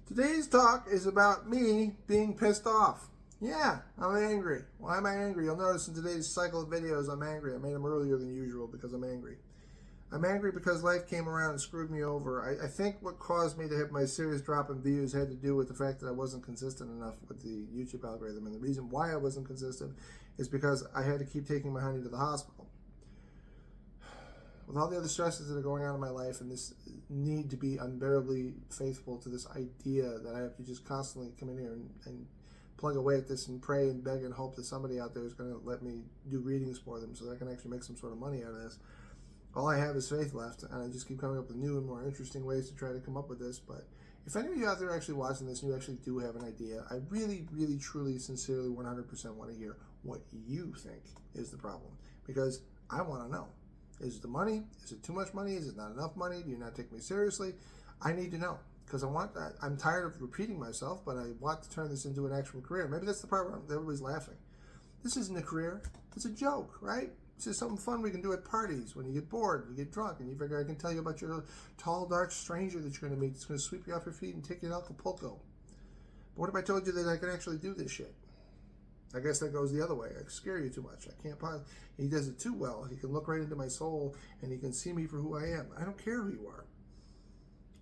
Today's talk is about me being pissed off. Yeah, I'm angry. Why am I angry? You'll notice in today's cycle of videos I'm angry. I made them earlier than usual because I'm angry. I'm angry because life came around and screwed me over. I think what caused me to have my serious drop in views had to do with the fact that I wasn't consistent enough with the YouTube algorithm. And the reason why I wasn't consistent is because I had to keep taking my honey to the hospital. With all the other stresses that are going on in my life and this need to be unbearably faithful to this idea that I have to just constantly come in here and plug away at this and pray and beg and hope that somebody out there is going to let me do readings for them so that I can actually make some sort of money out of this. All I have is faith left, and I just keep coming up with new and more interesting ways to try to come up with this. But if any of you out there are actually watching this and you actually do have an idea, I really, really, truly, sincerely, 100% want to hear what you think is the problem. Because I want to know. Is it the money? Is it too much money? Is it not enough money? Do you not take me seriously? I need to know. Because I'm tired of repeating myself, but I want to turn this into an actual career. Maybe that's the part where everybody's laughing. This isn't a career. It's a joke, right? It's just something fun we can do at parties when you get bored, and you get drunk, and you figure I can tell you about your tall, dark stranger that you're going to meet that's going to sweep you off your feet and take you to Acapulco. But what if I told you that I can actually do this shit? I guess that goes the other way. I scare you too much. I can't possibly. He does it too well. He can look right into my soul, and he can see me for who I am. I don't care who you are.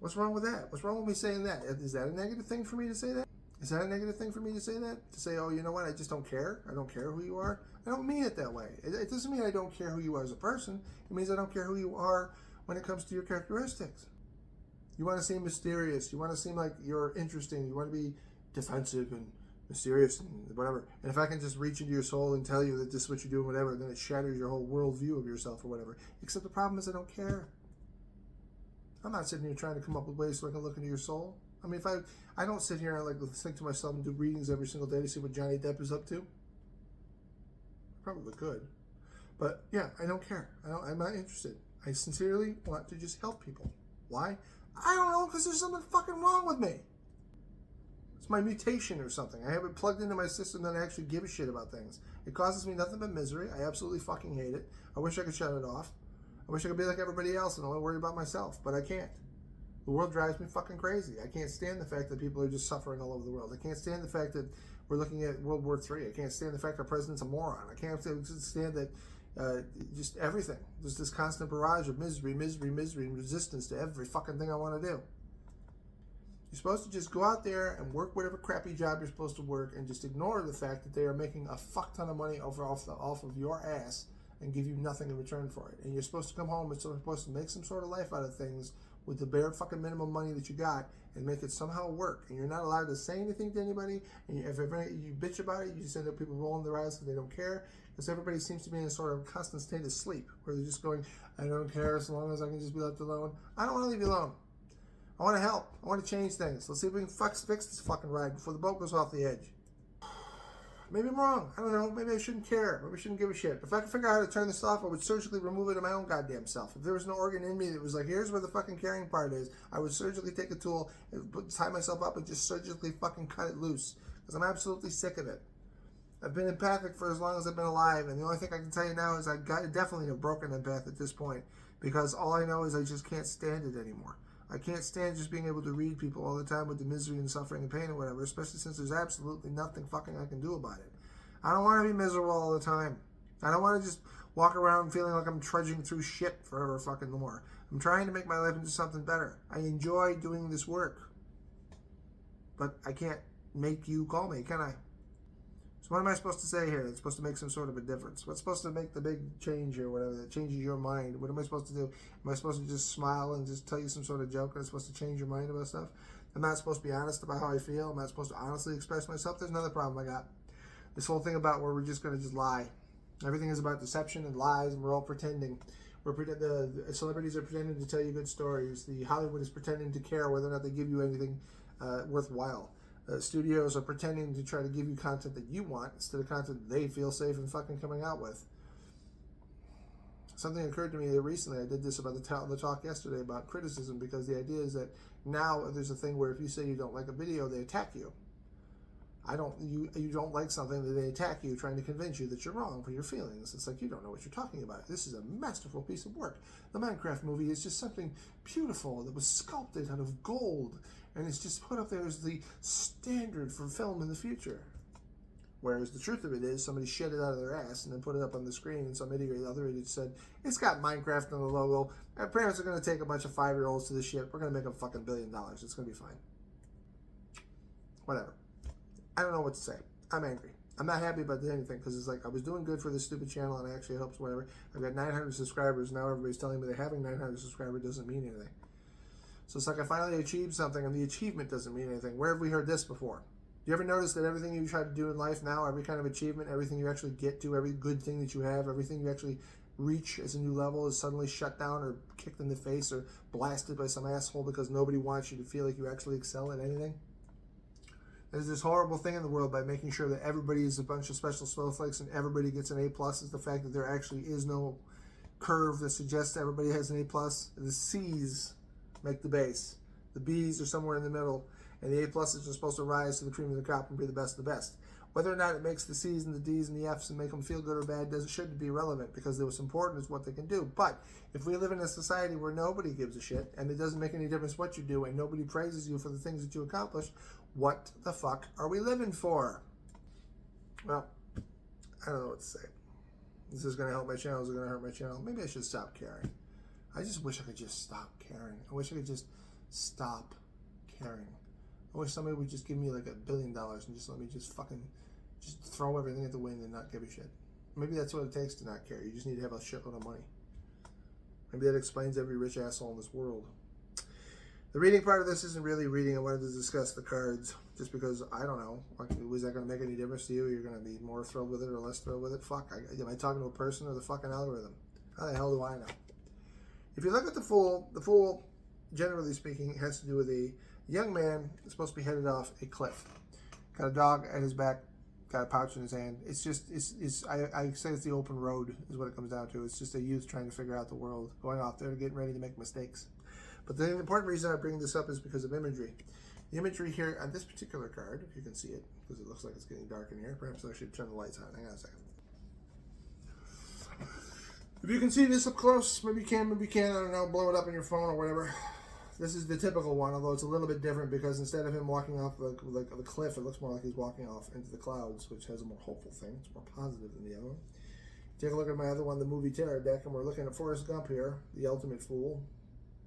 What's wrong with that? What's wrong with me saying that? Is that a negative thing for me to say that? Is that a negative thing for me to say that? To say, oh, you know what? I just don't care. I don't care who you are. I don't mean it that way. It doesn't mean I don't care who you are as a person. It means I don't care who you are when it comes to your characteristics. You want to seem mysterious. You want to seem like you're interesting. You want to be defensive and mysterious and whatever. And if I can just reach into your soul and tell you that this is what you're doing, whatever, then it shatters your whole worldview of yourself or whatever. Except the problem is I don't care. I'm not sitting here trying to come up with ways so I can look into your soul. I mean, if I don't sit here and like think to myself and do readings every single day to see what Johnny Depp is up to. Probably could. But yeah, I don't care. I'm not interested. I sincerely want to just help people. Why? I don't know, because there's something fucking wrong with me. It's my mutation or something. I have it plugged into my system that I actually give a shit about things. It causes me nothing but misery. I absolutely fucking hate it. I wish I could shut it off. I wish I could be like everybody else and only worry about myself, but I can't. The world drives me fucking crazy. I can't stand the fact that people are just suffering all over the world. I can't stand the fact that we're looking at World War III. I can't stand the fact our president's a moron. I can't stand that just everything. There's this constant barrage of misery, and resistance to every fucking thing I want to do. You're supposed to just go out there and work whatever crappy job you're supposed to work and just ignore the fact that they are making a fuck ton of money off of your ass and give you nothing in return for it. And you're supposed to come home and supposed to make some sort of life out of things with the bare fucking minimum money that you got and make it somehow work. And you're not allowed to say anything to anybody. And if you bitch about it, you just end up people rolling their eyes because they don't care. Because everybody seems to be in a sort of constant state of sleep where they're just going, I don't care as long as I can just be left alone. I don't want to leave you alone. I want to help. I want to change things. Let's see if we can fix this fucking ride before the boat goes off the edge. Maybe I'm wrong. I don't know. Maybe I shouldn't care. Maybe I shouldn't give a shit. If I could figure out how to turn this off, I would surgically remove it in my own goddamn self. If there was no organ in me that was like, here's where the fucking caring part is, I would surgically take a tool, and tie myself up, and just surgically fucking cut it loose. Because I'm absolutely sick of it. I've been empathic for as long as I've been alive, and the only thing I can tell you now is I definitely a broken empath at this point. Because all I know is I just can't stand it anymore. I can't stand just being able to read people all the time with the misery and suffering and pain or whatever, especially since there's absolutely nothing fucking I can do about it. I don't want to be miserable all the time. I don't want to just walk around feeling like I'm trudging through shit forever fucking more. I'm trying to make my life into something better. I enjoy doing this work. But I can't make you call me, can I? So what am I supposed to say here that's supposed to make some sort of a difference? What's supposed to make the big change or whatever that changes your mind? What am I supposed to do? Am I supposed to just smile and just tell you some sort of joke that's supposed to change your mind about stuff? I'm not supposed to be honest about how I feel. I'm not supposed to honestly express myself. There's another problem I got. This whole thing about where we're just going to just lie. Everything is about deception and lies, and we're all pretending. The celebrities are pretending to tell you good stories. The Hollywood is pretending to care whether or not they give you anything worthwhile. Studios are pretending to try to give you content that you want instead of content they feel safe in fucking coming out with. Something occurred to me recently. I did this about the talk yesterday about criticism, because the idea is that now there's a thing where if you say you don't like a video, they attack you. You don't like something that they attack you, trying to convince you that you're wrong for your feelings. It's like you don't know what you're talking about. This is a masterful piece of work. The Minecraft movie is just something beautiful that was sculpted out of gold, and it's just put up there as the standard for film in the future. Whereas the truth of it is, somebody shit it out of their ass and then put it up on the screen, and some idiot or the other idiot said, it's got Minecraft on the logo. Our parents are going to take a bunch of 5-year-olds to the shit. We're going to make them fucking $1 billion. It's going to be fine. Whatever. I don't know what to say. I'm angry. I'm not happy about anything because it's like I was doing good for this stupid channel and it actually helps whatever. I've got 900 subscribers. Now everybody's telling me that having 900 subscribers doesn't mean anything. So it's like I finally achieved something and the achievement doesn't mean anything. Where have we heard this before? Do you ever notice that everything you try to do in life now, every kind of achievement, everything you actually get to, every good thing that you have, everything you actually reach as a new level is suddenly shut down or kicked in the face or blasted by some asshole because nobody wants you to feel like you actually excel at anything? There's this horrible thing in the world by making sure that everybody is a bunch of special snowflakes and everybody gets an A+, is the fact that there actually is no curve that suggests everybody has an A+. The C's make the base. The B's are somewhere in the middle, and the A+ are supposed to rise to the cream of the crop and be the best of the best. Whether or not it makes the C's and the D's and the F's and make them feel good or bad shouldn't be relevant, because what's important is what they can do. But if we live in a society where nobody gives a shit and it doesn't make any difference what you do and nobody praises you for the things that you accomplish, what the fuck are we living for? Well, I don't know what to say. This is going to help my channel. Is it going to hurt my channel? Maybe I should stop caring. I just wish I could just stop caring. I wish I could just stop caring. I wish somebody would just give me like $1 billion and just let me just fucking just throw everything at the wind and not give a shit. Maybe that's what it takes to not care. You just need to have a shitload of money. Maybe that explains every rich asshole in this world. The reading part of this isn't really reading. I wanted to discuss the cards just because, I don't know, was that going to make any difference to you? You're going to be more thrilled with it or less thrilled with it? Fuck, am I talking to a person or the fucking algorithm? How the hell do I know? If you look at the Fool, generally speaking, has to do with a young man that's supposed to be headed off a cliff. Got a dog at his back, got a pouch in his hand. It's just, I say it's the open road is what it comes down to. It's just a youth trying to figure out the world, going off there, getting ready to make mistakes. But the important reason I bring this up is because of imagery. The imagery here on this particular card, if you can see it, because it looks like it's getting dark in here. Perhaps I should turn the lights on. Hang on a second. If you can see this up close, maybe you can, maybe you can't, I don't know, blow it up on your phone or whatever. This is the typical one, although it's a little bit different because instead of him walking off the cliff, it looks more like he's walking off into the clouds, which has a more hopeful thing. It's more positive than the other one. Take a look at my other one, the movie Tarot deck, and we're looking at Forrest Gump here, the ultimate fool.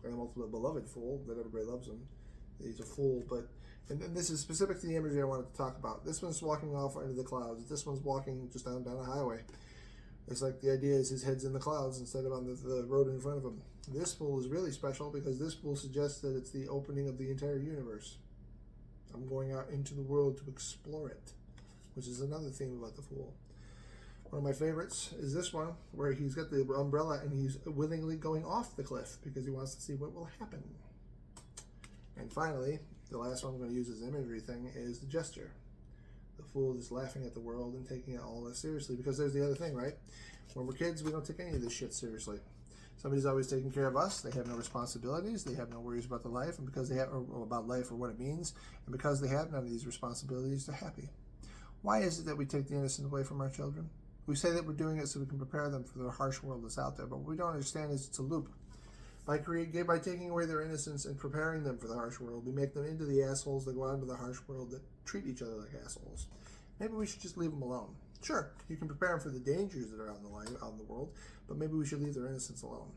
The ultimate beloved fool, that everybody loves him. He's a fool, but and this is specific to the imagery I wanted to talk about. This one's walking off into the clouds. This one's walking just down a highway. It's like the idea is his head's in the clouds instead of on the road in front of him. This fool is really special because this fool suggests that it's the opening of the entire universe. I'm going out into the world to explore it, which is another theme about the fool. One of my favorites is this one, where he's got the umbrella and he's willingly going off the cliff because he wants to see what will happen. And finally, the last one I'm going to use as an imagery thing is the gesture. The fool is laughing at the world and taking it all less seriously, because there's the other thing, right? When we're kids, we don't take any of this shit seriously. Somebody's always taking care of us. They have no responsibilities. They have no worries about the life, and because they have or about life or what it means, and because they have none of these responsibilities, they're happy. Why is it that we take the innocence away from our children? We say that we're doing it so we can prepare them for the harsh world that's out there, but what we don't understand is it's a loop. By taking away their innocence and preparing them for the harsh world, we make them into the assholes that go out into the harsh world that treat each other like assholes. Maybe we should just leave them alone. Sure, you can prepare them for the dangers that are out in the world, but maybe we should leave their innocence alone.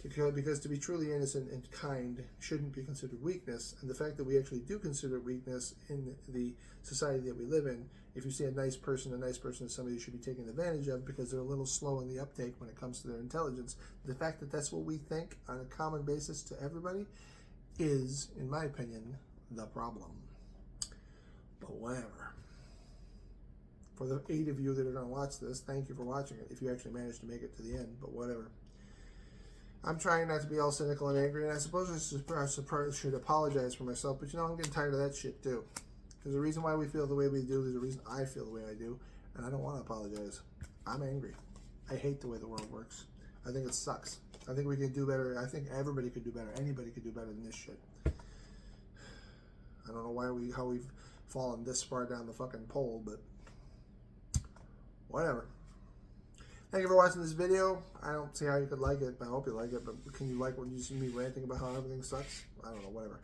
Because to be truly innocent and kind shouldn't be considered weakness, and the fact that we actually do consider weakness in the society that we live in, if you see a nice person is somebody you should be taking advantage of because they're a little slow in the uptake when it comes to their intelligence. The fact that that's what we think on a common basis to everybody is, in my opinion, the problem. But whatever. For the 8 of you that are going to watch this, thank you for watching it, if you actually managed to make it to the end, but whatever. I'm trying not to be all cynical and angry, and I suppose I should apologize for myself, but you know, I'm getting tired of that shit too. There's a reason why we feel the way we do, there's a reason I feel the way I do, and I don't want to apologize. I'm angry. I hate the way the world works. I think it sucks. I think we can do better. I think everybody could do better. Anybody could do better than this shit. I don't know how we've fallen this far down the fucking pole, but whatever. Thank you for watching this video. I don't see how you could like it. I hope you like it, but can you like when you see me ranting about how everything sucks? I don't know, whatever.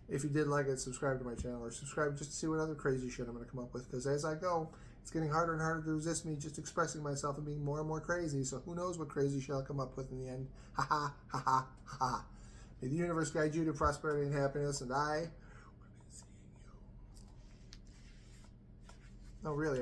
If you did like it, subscribe to my channel, or subscribe just to see what other crazy shit I'm going to come up with, because as I go, it's getting harder and harder to resist me just expressing myself and being more and more crazy, so who knows what crazy shit I'll come up with in the end. Ha ha, ha ha, ha. May the universe guide you to prosperity and happiness, and I will be seeing you. No, really.